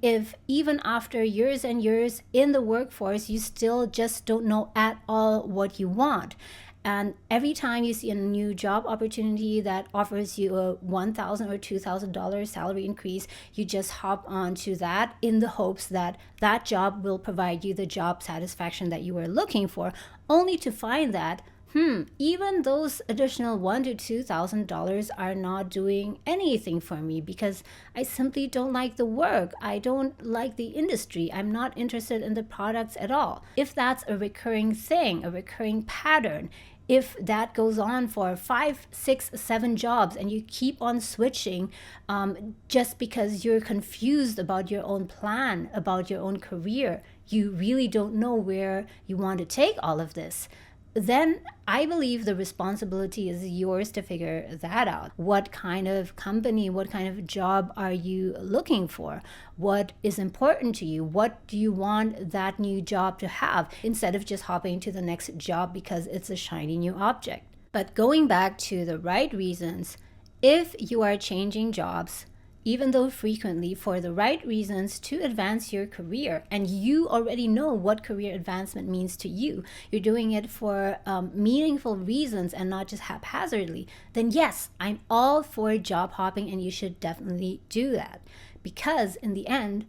If even after years and years in the workforce, you still just don't know at all what you want. And every time you see a new job opportunity that offers you a $1,000 or $2,000 salary increase, you just hop onto that in the hopes that that job will provide you the job satisfaction that you were looking for, only to find that even those additional $1,000 to $2,000 are not doing anything for me because I simply don't like the work. I don't like the industry. I'm not interested in the products at all. If that's a recurring thing, a recurring pattern, if that goes on for 5, 6, 7 jobs and you keep on switching just because you're confused about your own plan, about your own career, you really don't know where you want to take all of this, then I believe the responsibility is yours to figure that out. What kind of company, what kind of job are you looking for? What is important to you? What do you want that new job to have, instead of just hopping to the next job because it's a shiny new object? But going back to the right reasons, if you are changing jobs, even though frequently, for the right reasons to advance your career, and you already know what career advancement means to you, you're doing it for meaningful reasons and not just haphazardly, then yes, I'm all for job hopping, and you should definitely do that. Because in the end,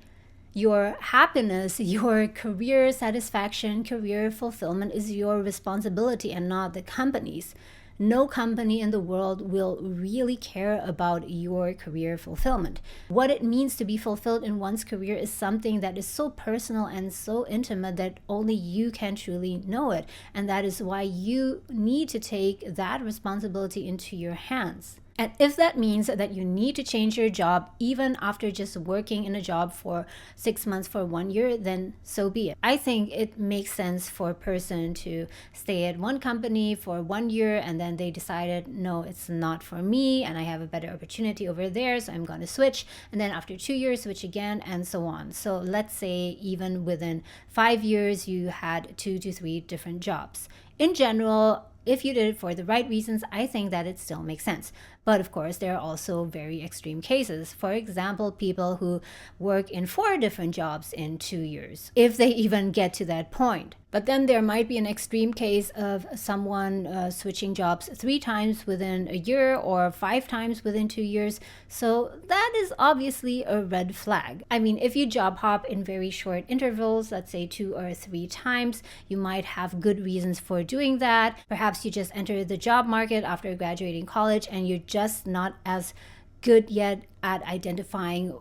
your happiness, your career satisfaction, career fulfillment is your responsibility and not the company's. No company in the world will really care about your career fulfillment. What it means to be fulfilled in one's career is something that is so personal and so intimate that only you can truly know it. And that is why you need to take that responsibility into your hands. And if that means that you need to change your job even after just working in a job for 6 months, for 1 year, then so be it. I think it makes sense for a person to stay at one company for 1 year and then they decided, no, it's not for me and I have a better opportunity over there, so I'm going to switch. And then after 2 years, switch again, and so on. So let's say even within 5 years, you had 2 to 3 different jobs. In general, if you did it for the right reasons, I think that it still makes sense. But of course, there are also very extreme cases. For example, people who work in 4 different jobs in 2 years, if they even get to that point. But then there might be an extreme case of someone switching jobs 3 times within a year or 5 times within 2 years. So that is obviously a red flag. I mean, if you job hop in very short intervals, let's say 2 or 3 times, you might have good reasons for doing that. Perhaps you just entered the job market after graduating college and you're just not as good yet at identifying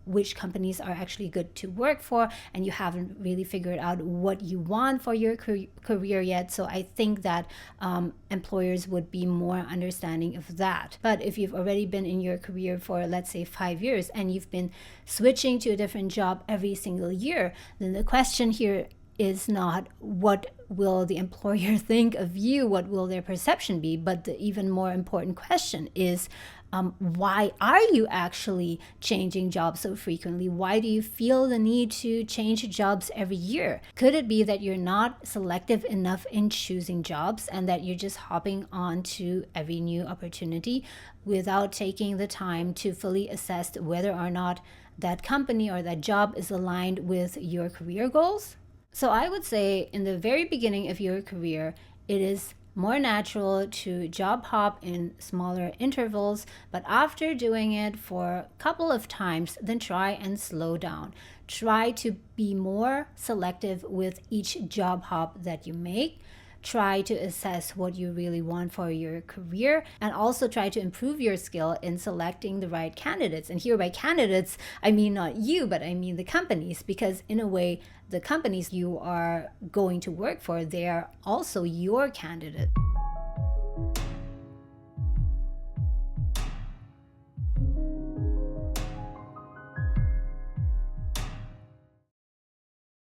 which companies are actually good to work for, and you haven't really figured out what you want for your career yet. So I think that employers would be more understanding of that. But if you've already been in your career for, let's say, 5 years and you've been switching to a different job every single year, then the question here is not what will the employer think of you, what will their perception be, but the even more important question is, why are you actually changing jobs so frequently? Why do you feel the need to change jobs every year? Could it be that you're not selective enough in choosing jobs and that you're just hopping on to every new opportunity without taking the time to fully assess whether or not that company or that job is aligned with your career goals? So I would say in the very beginning of your career, it is more natural to job hop in smaller intervals, but after doing it for a couple of times, then try and slow down. Try to be more selective with each job hop that you make. Try to assess what you really want for your career, and also try to improve your skill in selecting the right candidates. And here by candidates, I mean not you, but I mean the companies, because in a way, the companies you are going to work for, they are also your candidate.